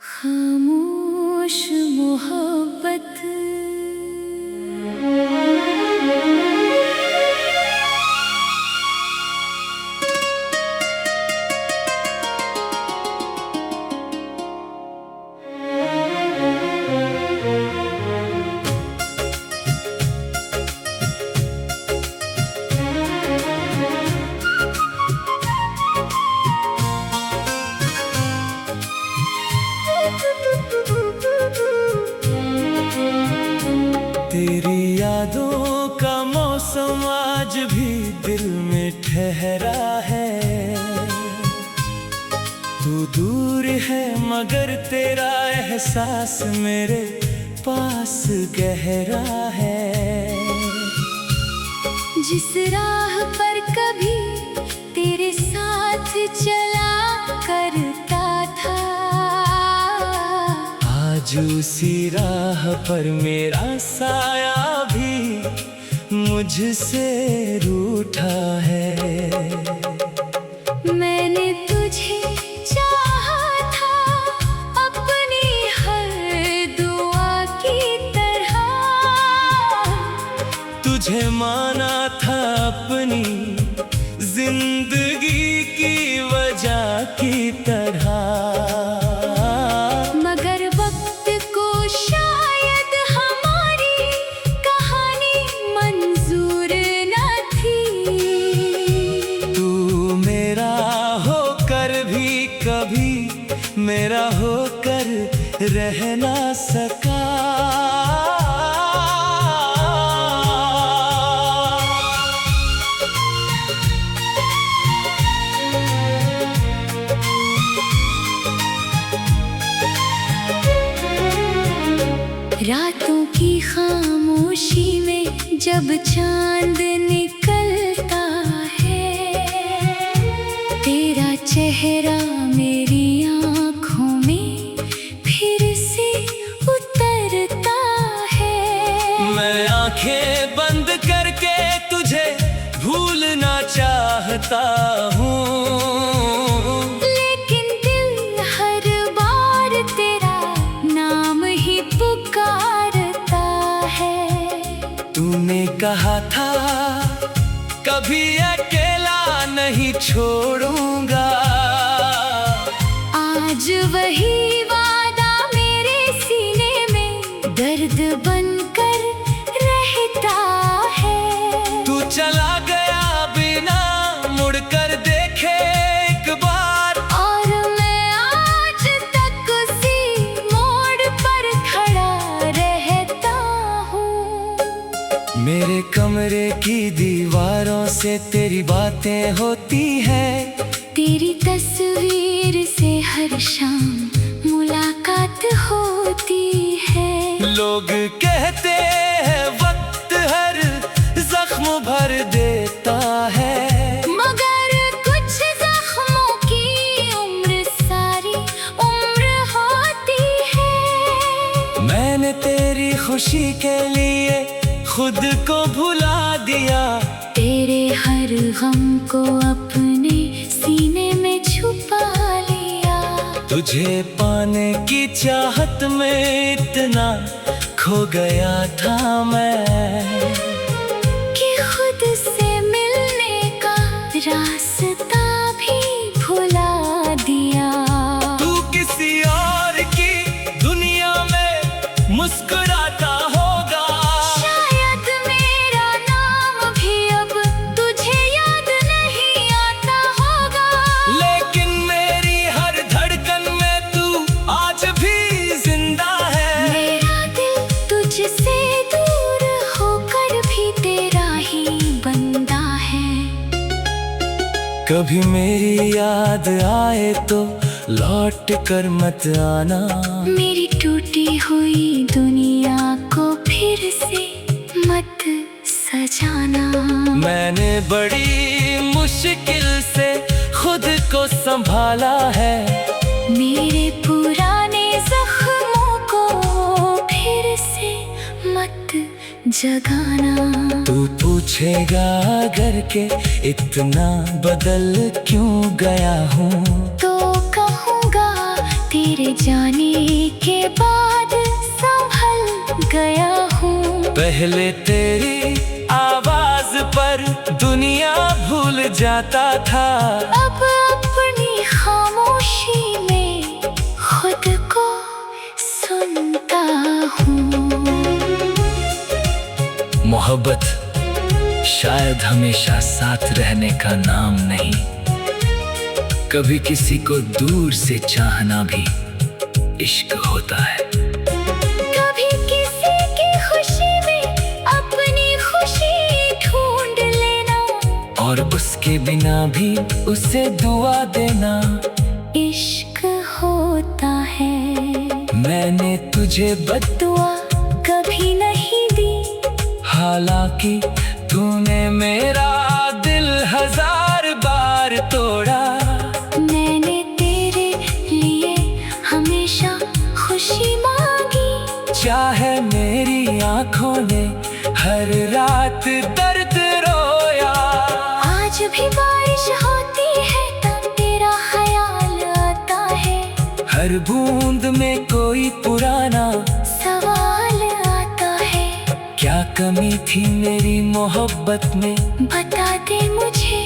खामोश मोहब्बत। तेरी यादों का मौसम आज भी दिल में ठहरा है। तू दूर है मगर तेरा एहसास मेरे पास गहरा है। जिस राह पर कभी तेरे साथ चला करता था, आज उसी राह पर मेरा साया भी मुझसे रूठा है। मैंने तुझे चाहा था अपनी हर दुआ की तरह, तुझे माना था अपनी जिंदगी की वजह की तरह। मगर वक्त को शायद हमारी कहानी मंजूर न थी। तू मेरा होकर भी कभी मेरा होकर रह ना सका। रातों की खामोशी में जब चांद निकलता है, तेरा चेहरा मेरी आँखों में फिर से उतरता है। मैं आंखें बंद करके तुझे भूलना चाहता हूँ, लेकिन दिल हर बार तेरा नाम ही पुकारता है। तूने कहा था कभी अकेला नहीं छोड़ूंगा, आज वही वादा मेरे सीने में दर्द बनकर रहता है। तू चला गया बिना मुड़कर देखे एक बार, और मैं आज तक उसी मोड़ पर खड़ा रहता हूँ। मेरे कमरे की दीवारों से तेरी बातें होती हैं, तेरी तस्वीर से हर शाम मुलाकात होती है। लोग कहते हैं वक्त हर जख्म भर देता है, मगर कुछ जख्मों की उम्र सारी उम्र होती है। मैंने तेरी खुशी के लिए खुद को भुला दिया, तेरे हर गम को अपने सीने में छुपा लिया। तुझे पाने की चाहत में इतना खो गया था मैं, कि खुद से मिलने का रास्ता भी भुला दिया। तू किसी और की दुनिया में मुस्कुराता होगा, शायद मेरा नाम भी अब तुझे याद नहीं आता होगा, लेकिन मेरी हर धड़कन में तू आज भी जिंदा है। मेरा दिल तुझसे दूर होकर भी तेरा ही बंदा है। कभी मेरी याद आए तो लौट कर मत आना, मेरी टूटी हुई दुनिया को फिर से मत सजाना। मैंने बड़ी मुश्किल से खुद को संभाला है, मेरे पुराने जख्मों को फिर से मत जगाना। तू पूछेगा अगर के इतना बदल क्यों गया हूँ, तो कहूँगा तेरे तेरे जाने के बाद संभल गया हूँ। पहले तेरी आवाज पर दुनिया भूल जाता था, अब अपनी खामोशी में खुद को सुनता हूँ। मोहब्बत शायद हमेशा साथ रहने का नाम नहीं, कभी किसी को दूर से चाहना भी इश्क होता है। कभी किसी की खुशी में अपनी खुशी ढूंढ लेना, और उसके बिना भी उसे दुआ देना इश्क होता है। मैंने तुझे दुआ कभी नहीं दी, हालांकि तूने मेरा दिल 1000 बार तोड़ा। मैंने तेरे लिए हमेशा खुशी मांगी, चाहे मेरी आंखों ने हर रात दर्द रोया। आज भी बारिश होती है तब तेरा ख्याल आता है, हर बूंद में कोई पुराना सवाल आता है। क्या कमी थी मेरी मोहब्बत में, बता दे मुझे,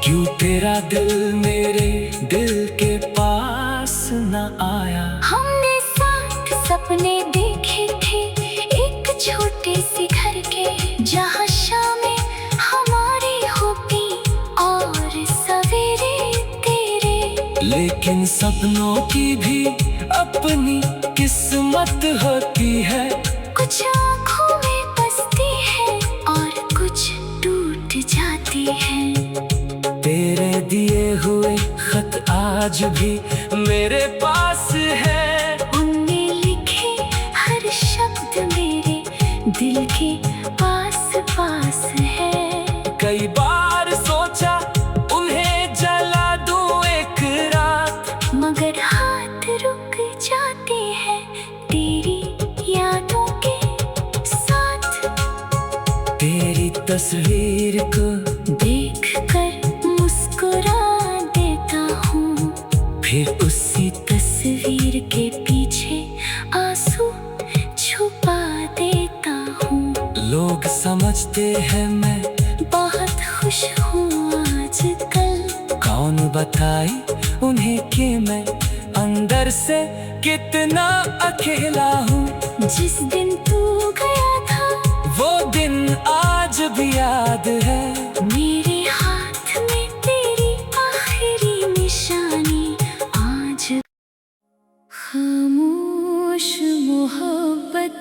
क्यों तेरा दिल मेरे दिल के पास न आया। हमने साथ सपने देखे थे एक छोटे से घर के, जहाँ शामें हमारी होती और सवेरे तेरे। लेकिन सपनों की भी अपनी किस्मत होती है, कुछ आँखों में बसती है और कुछ टूट जाती है। तेरे दिए हुए खत आज भी मेरे पास है, उनमें लिखे हर शब्द मेरे दिल के पास पास है। कई बार सोचा उन्हें जला दूं एक रात, मगर हाथ रुक जाते हैं तेरी यादों के साथ। तेरी तस्वीर को देख कर मुस्कुरा देता हूँ, फिर उसी तस्वीर के पीछे आंसू छुपा देता हूँ। लोग समझते हैं मैं बहुत खुश हूँ आजकल, कौन बताए उन्हें कि मैं अंदर से कितना अकेला हूँ। जिस दिन तू गया था वो दिन आज भी याद है, मेरे हाथ में तेरी आखिरी निशानी आज। खामोश मोहब्बत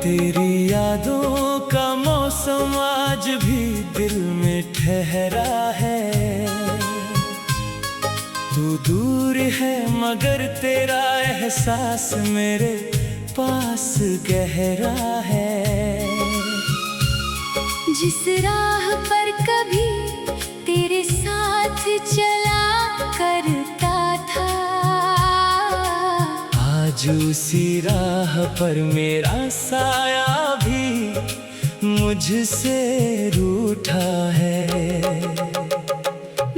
तेरी यादों का मौसम आज भी दिल में ठहरा है। तू दूर है मगर तेरा एहसास मेरे पास गहरा है। जिस राह पर कभी तेरे साथ चला करता था, आज उसी राह पर मेरा साया भी मुझसे रूठा है।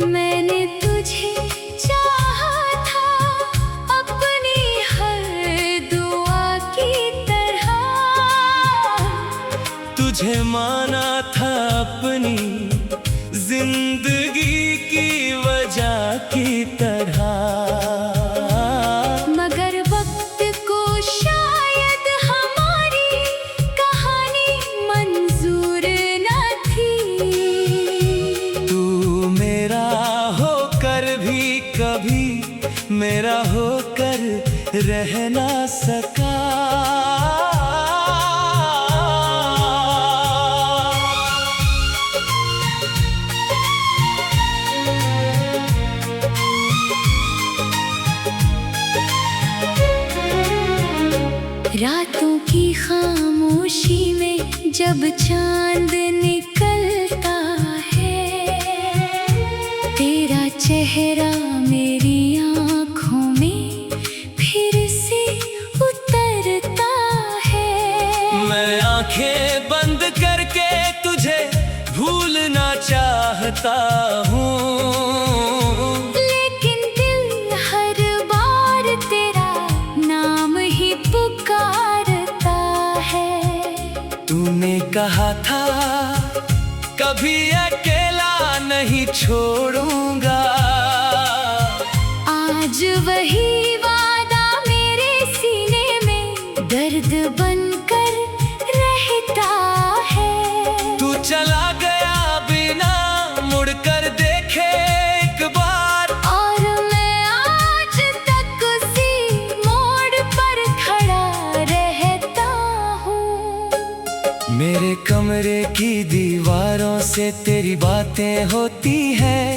मैंने तुझे चाहा था अपनी हर दुआ की तरह, तुझे माना था अपनी जिंदगी की वजह की तरह। मगर वक्त को शायद हमारी कहानी मंजूर न थी। तू मेरा होकर भी कभी मेरा होकर रह ना सका। रातों की खामोशी में जब चांद निकलता है, तेरा चेहरा मेरी आँखों में फिर से उतरता है। मैं आंखें बंद करके तुझे भूलना चाहता हूँ, लेकिन दिल हर बार तेरा नाम ही पुकारता है। तूने कहा था कभी अकेला नहीं छोड़ूंगा, आज वही वादा मेरे सीने में दर्द बनकर रहता है। तू चला गया बिना मुड़कर देखे एक बार, और मैं आज तक उसी मोड़ पर खड़ा रहता हूँ। मेरे कमरे की दीवारों से तेरी बातें होती हैं,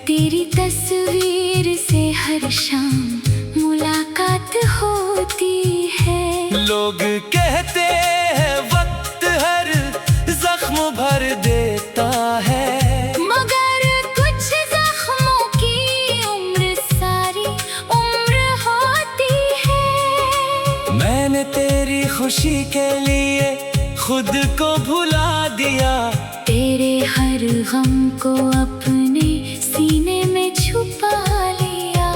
तेरी तस्वीर से हर शाम मुलाकात होती है। लोग कहते हैं वक्त हर जख्म भर देता है, मगर कुछ जख्मों की उम्र सारी उम्र होती है। मैंने तेरी खुशी के लिए खुद को भुला दिया, तेरे हर गम को अपने सीने में छुपा लिया।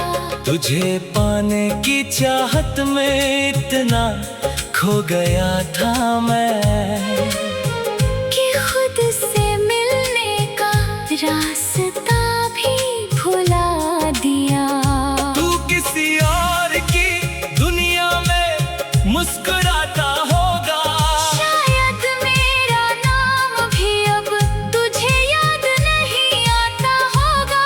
तुझे पाने की चाहत में इतना खो गया था मैं, कि खुद से मिलने का रास्ता भी भुला दिया। तू किसी और की दुनिया में मुस्कुराता होगा, शायद मेरा नाम भी अब तुझे याद नहीं आता होगा,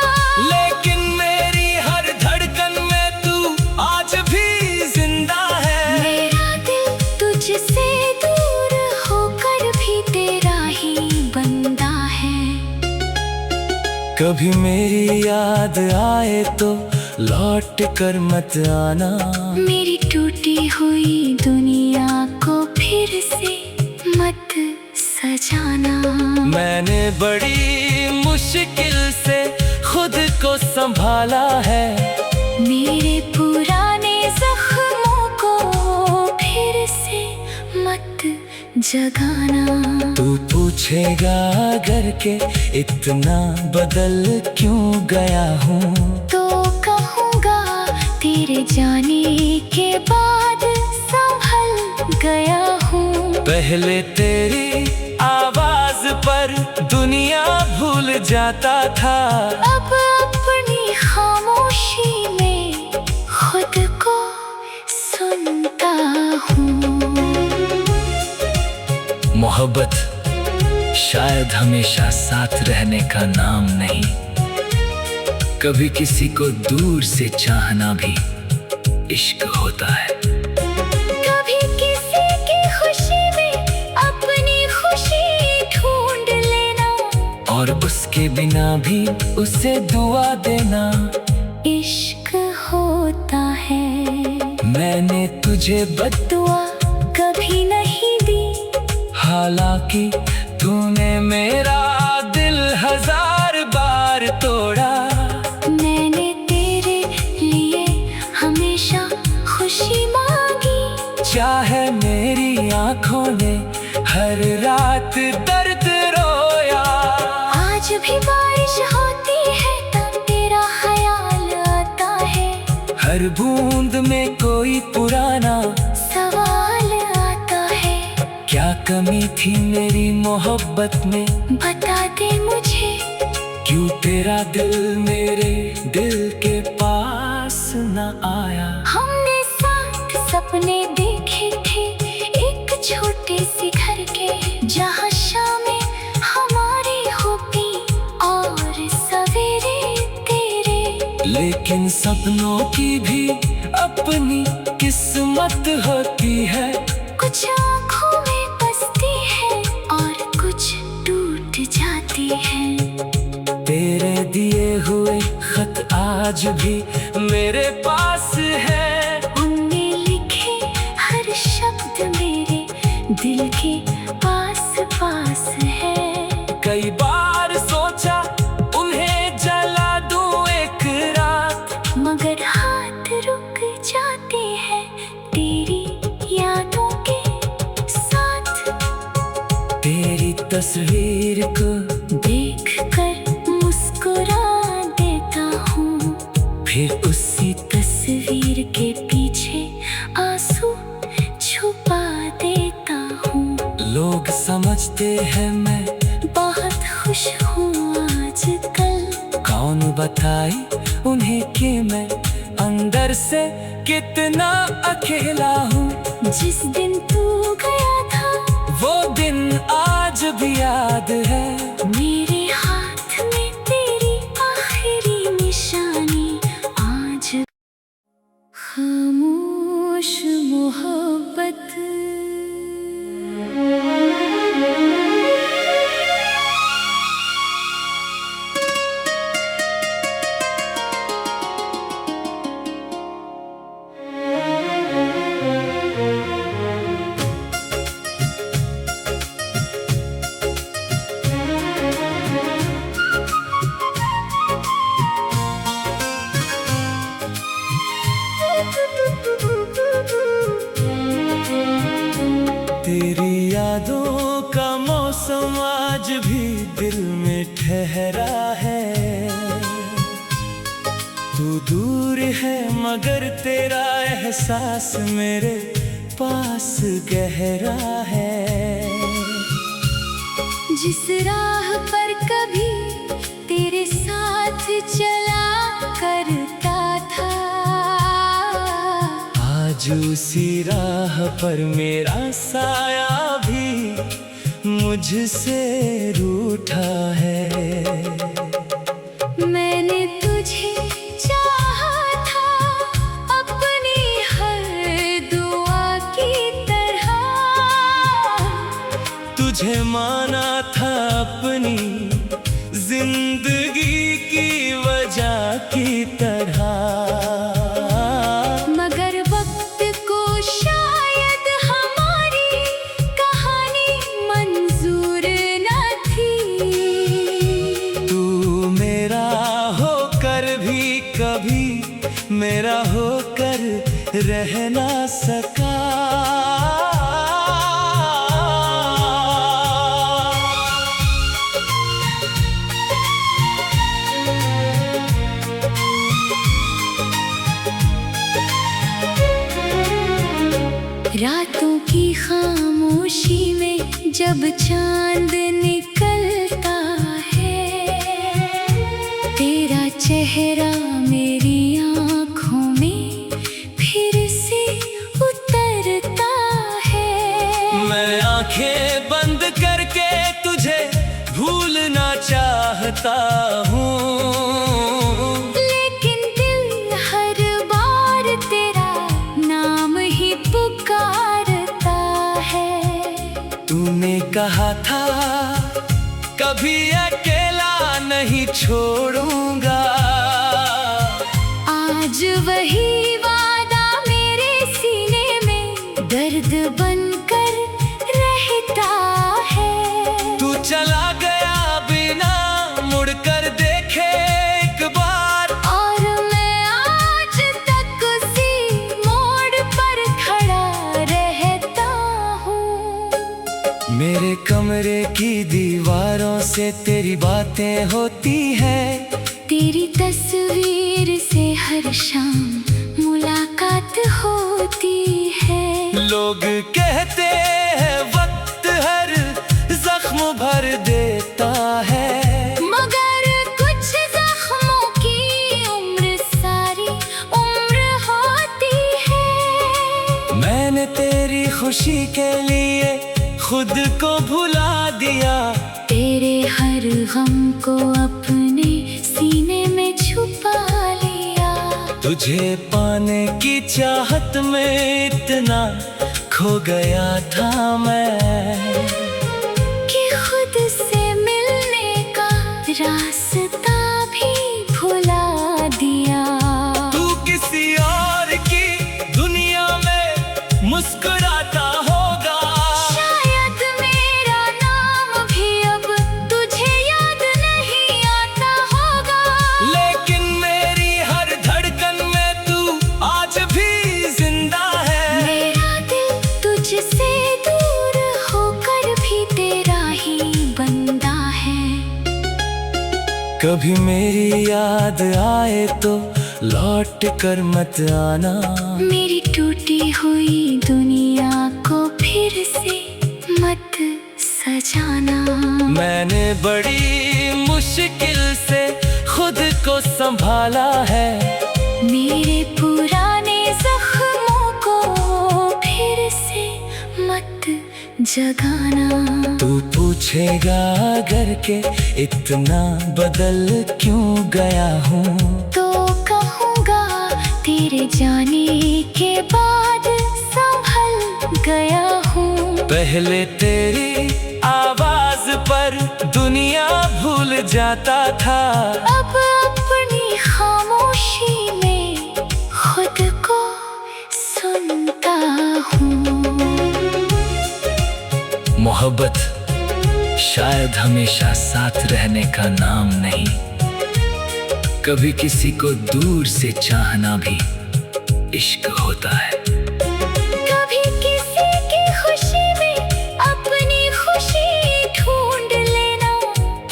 लेकिन मेरी हर धड़कन में तू आज भी जिंदा है। मेरा दिल तुझसे दूर होकर भी तेरा ही बंदा है। कभी मेरी याद आए तो लौट कर मत आना, मेरी टूटी हुई दुनिया को फिर से मत सजाना। मैंने बड़ी मुश्किल से खुद को संभाला है, मेरे पुराने जख्मों को फिर से मत जगाना। तू पूछेगा अगर के इतना बदल क्यों गया हूँ, तो कहूँगा तेरे जाने के बाद संभल गया हूँ। पहले तेरी आवाज पर दुनिया भूल जाता था, अब अपनी खामोशी में खुद को सुनता हूँ। मोहब्बत शायद हमेशा साथ रहने का नाम नहीं, कभी किसी को दूर से चाहना भी इश्क होता है। कभी किसी की खुशी में अपनी खुशी ढूंढ लेना, और उसके बिना भी उसे दुआ देना इश्क होता है। मैंने तुझे दुआ कभी नहीं दी, हालांकि तूने मेरा दिल 1000 बार तोड़ा। मैंने तेरे लिए हमेशा खुशी मांगी, चाहे मेरी आंखों ने हर रात दर्द रोया। आज भी बारिश होती है तब तेरा ख्याल आता है, हर बूंद में कोई पुराना सवाल आता है। क्या कमी थी मेरी मोहब्बत में, बता दे मुझे, क्यों तेरा दिल मेरे दिल के पास न आया। हमने साथ सपने देखे थे एक छोटे से घर के, जहाँ शामें हमारी होती और सवेरे तेरे। लेकिन सपनों की भी अपनी किस्मत होती है, कुछ आँखों में बसती है और कुछ टूट जाती है। तेरे दिए हुए खत आज भी मेरे पास है, उनमें लिखे हर शब्द तस्वीर को देख कर मुस्कुरा देता हूँ, फिर उसी तस्वीर के पीछे आंसू छुपा देता हूँ। लोग समझते हैं मैं बहुत खुश हूँ आजकल, कौन बताए उन्हें कि मैं अंदर से कितना अकेला हूँ। जिस दिन तू गया था वो दिन आज भी याद है, मेरे हाथ में तेरी आखिरी निशानी आज। खामोश मोहब्बत तेरी यादों का मौसम आज भी दिल में ठहरा है। तू दूर है मगर तेरा एहसास मेरे पास गहरा है। जिस राह पर कभी तेरे साथ चला करता था, आज उसी राह पर मेरा साया भी मुझसे रूठा है। मैंने तुझे चाहा था अपनी हर दुआ की तरह, तुझे माना था अपनी जिंदगी की वजह की तरह। मगर वक्त को शायद हमारी कहानी मंजूर न थी। तू मेरा होकर भी कभी मेरा होकर रह ना सका। रातों की खामोशी में जब चांद निकलता है, तेरा चेहरा मेरी आँखों में फिर से उतरता है। मैं आंखें बंद करके तुझे भूलना चाहता हूँ, लेकिन दिल हर बार तेरा नाम ही पुकारता है। तूने कहा था कभी अकेला नहीं छोड़ूंगा, आज वही वादा मेरे सीने में दर्द बनकर रहता है। तू चला गया बिना मुड़कर देखे एक बार, और मैं आज तक उसी मोड़ पर खड़ा रहता हूँ। मेरे कमरे की दीवारों से तेरी बातें होती हैं, तेरी तस्वीर से हर शाम मुलाकात होती है। लोग कहते हैं वक्त हर जख्म भर देता है, मगर कुछ जख्मों की उम्र सारी उम्र होती है। मैंने तेरी खुशी के लिए खुद को भुला दिया, तेरे हर गम को अपने सीने में छुपा लिया। तुझे पाने की चाहत में इतना खो गया था मैं, कि खुद से मिलने का रास्ता भी भुला दिया। तू किसी और की दुनिया में मुस्कुराता होगा, शायद मेरा नाम भी अब तुझे याद नहीं आता होगा, लेकिन मेरी हर धड़कन में तू आज भी जिंदा है। मेरा दिल तुझसे दूर होकर भी तेरा ही कभी मेरी याद आए तो लौट कर मत आना। मेरी टूटी हुई दुनिया को फिर से मत सजाना। मैंने बड़ी मुश्किल से खुद को संभाला है। मेरे पुराने जख्मों को फिर से मत जगाना। तू पूछेगा अगर के इतना बदल क्यों गया हूँ, तो कहूँगा तेरे जाने के बाद संभल गया हूँ। पहले तेरी आवाज पर दुनिया भूल जाता था। अब अपनी खामोशी में खुद को सुनता हूँ। मोहब्बत शायद हमेशा साथ रहने का नाम नहीं, कभी किसी को दूर से चाहना भी इश्क होता है। कभी किसी की खुशी में अपनी खुशी ढूंढ लेना,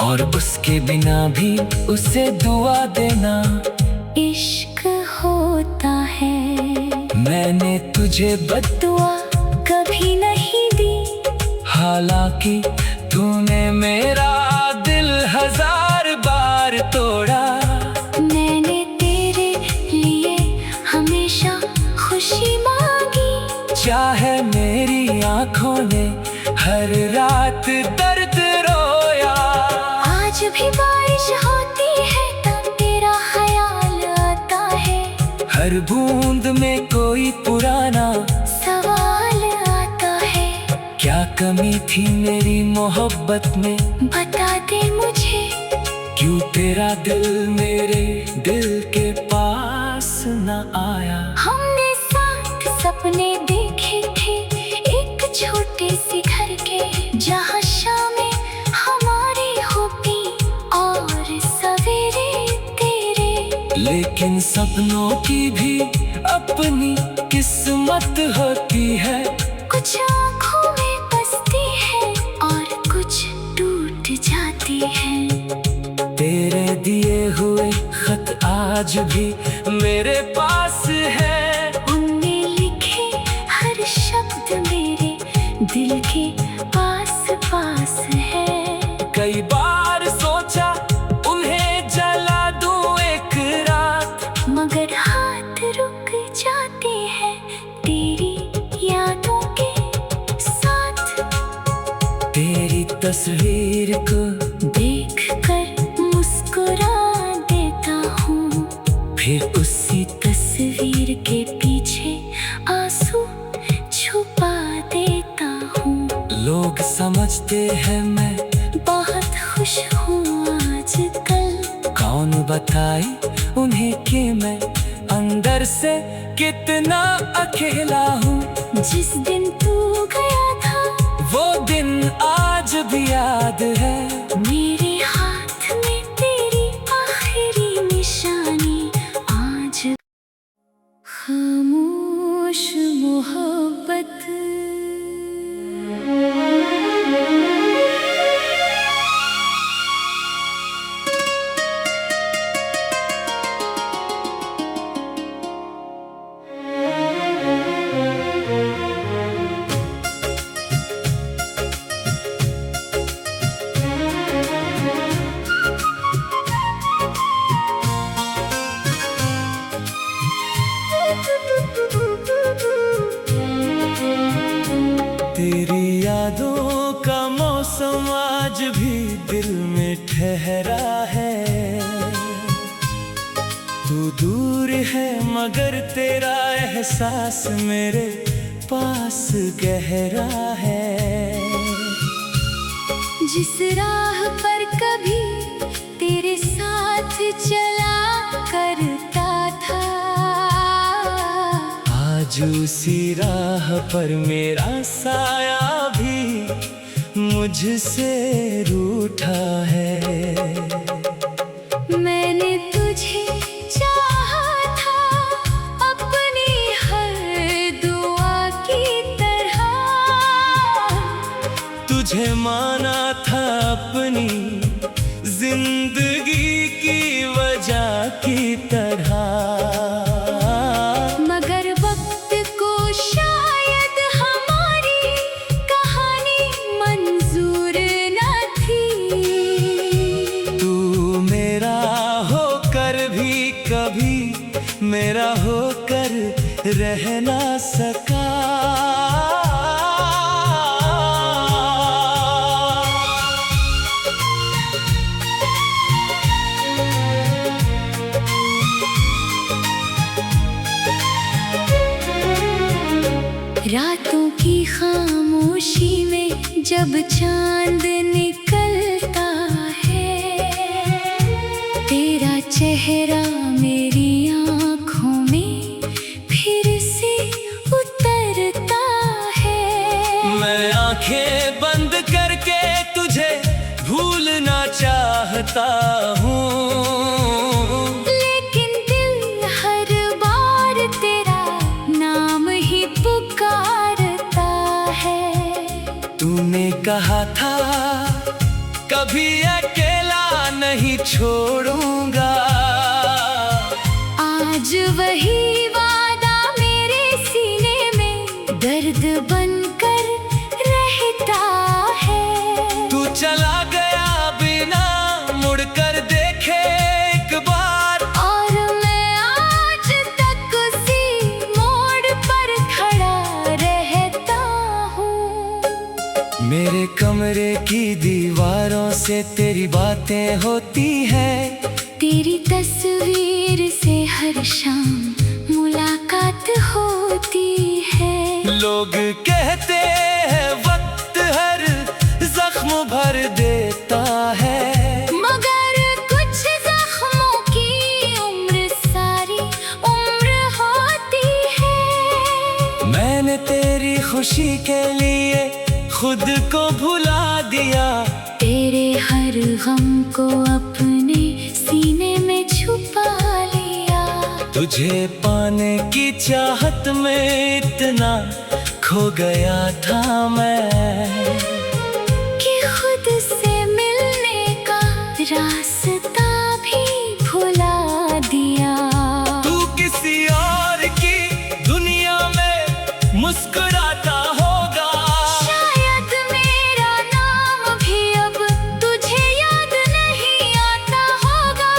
और उसके बिना भी उसे दुआ देना इश्क होता है। मैंने तुझे दुआ कभी नहीं दी, हालांकि तूने मेरा दिल 1000 बार तोड़ा। मैंने तेरे लिए हमेशा खुशी मांगी, चाहे मेरी आंखों ने हर रात दर्द रोया। आज भी बारिश होती है तब तेरा ख्याल आता है। हर बूंद में कोई पुराना सवाल आता है, क्या कमी थी मेरी मोहब्बत में, बता दे मुझे। क्यों तेरा दिल मेरे दिल के पास न आया। हमने साथ सपने देखे थे एक छोटे से घर के, जहाँ शामें हमारी होती और सवेरे तेरे। लेकिन सपनों की भी अपनी किस्मत होती है। कुछ आँखों में बसती है और कुछ टूट जाती है। तेरे दिए हुए खत आज भी मेरे पास है। उनमें लिखे हर शब्द मेरे दिल के पास पास है। कई बार सोचा उन्हें जला दूं एक रात, मगर हाथ रुक जाते हैं तेरी यादों के साथ। तेरी तस्वीर को देख कर मुस्कुरा देता हूँ, फिर उसी तस्वीर के पीछे आंसू छुपा देता हूँ। लोग समझते हैं मैं बहुत खुश हूँ आजकल, कौन बताए उन्हें कि मैं अंदर से कितना अकेला हूँ। जिस दिन तू गया था वो दिन आज भी याद है। मेरे हाथ में तेरी आखिरी निशानी आज। खामोश मोहब्बत तेरी यादों का मौसम आज भी दिल में ठहरा है। तू दूर है मगर तेरा एहसास मेरे पास गहरा है। जिस राह पर कभी तेरे साथ चला करता था, आज उसी राह पर मेरा साया भी मुझसे रूठा है। मैंने तुझे चाहा था अपनी हर दुआ की तरह, तुझे माना था अपनी जिंदगी ना सका। रातों की खामोशी में जब चांद निकलता है, तेरा चेहरा मेरी आँखों में फिर से उतरता है। मैं आंखें बंद करके तुझे भूलना चाहता हूँ, लेकिन दिल हर बार तेरा नाम ही पुकारता है। तूने कहा था कभी अकेला नहीं छोड़ूंगा, आज वही वादा मेरे सीने में दर्द बनकर रहता है। तू चला गया बिना मुड़कर देखे एक बार, और मैं आज तक उसी मोड़ पर खड़ा रहता हूँ। मेरे कमरे की दीवारों से तेरी बातें होती हैं, तेरी तस्वीर से हर शाम मुलाकात होती है। लोग कहते हैं वक्त हर जख्म भर देता है, मगर कुछ जख्मों की उम्र सारी उम्र होती है। मैंने तेरी खुशी के लिए खुद को भुला दिया, तेरे हर गम को अपने सीने में छुपा लिया। तुझे पाने की चाहत में इतना खो गया था मैं, कि खुद से मिलने का रास्ता भी भुला दिया। तू किसी और की दुनिया में मुस्कुराता होगा, शायद मेरा नाम भी अब तुझे याद नहीं आता होगा,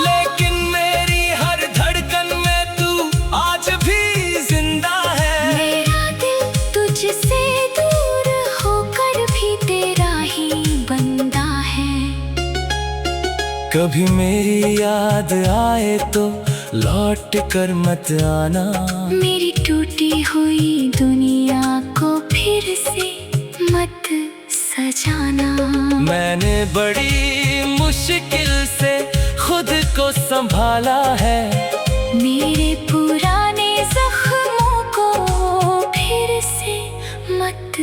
लेकिन मेरी हर धड़कन में तू आज भी जिंदा है। मेरा दिल तुझसे दूर होकर भी तेरा ही बंदा है। कभी मेरी याद आए तो लौट कर मत आना, मेरी टूटी हुई दुनिया को फिर से मत सजाना। मैंने बड़ी मुश्किल से खुद को संभाला है, मेरे पुराने जख्मों को फिर से मत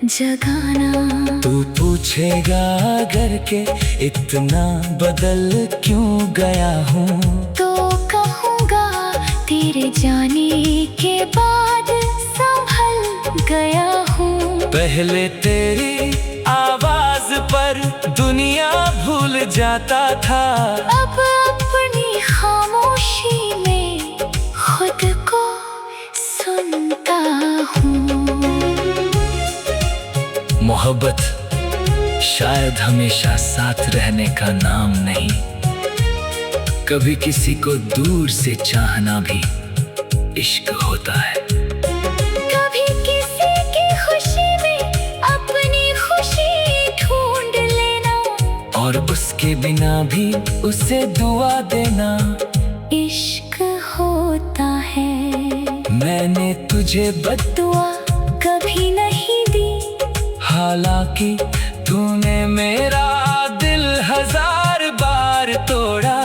जगाना। तू पूछेगा अगर के इतना बदल क्यों गया हूँ, तो कहूँगा तेरे जाने के बाद संभल गया हूँ। पहले तेरी आवाज पर दुनिया भूल जाता था, अब अपनी खामोशी में खुद को सुनता हूँ। मोहब्बत शायद हमेशा साथ रहने का नाम नहीं, कभी किसी को दूर से चाहना भी इश्क होता है। कभी किसी की खुशी में अपनी खुशी ढूंढ लेना, और उसके बिना भी उसे दुआ देना इश्क होता है। मैंने तुझे दुआ कभी नहीं दी, हालांकि तूने मेरा दिल 1000 बार तोड़ा।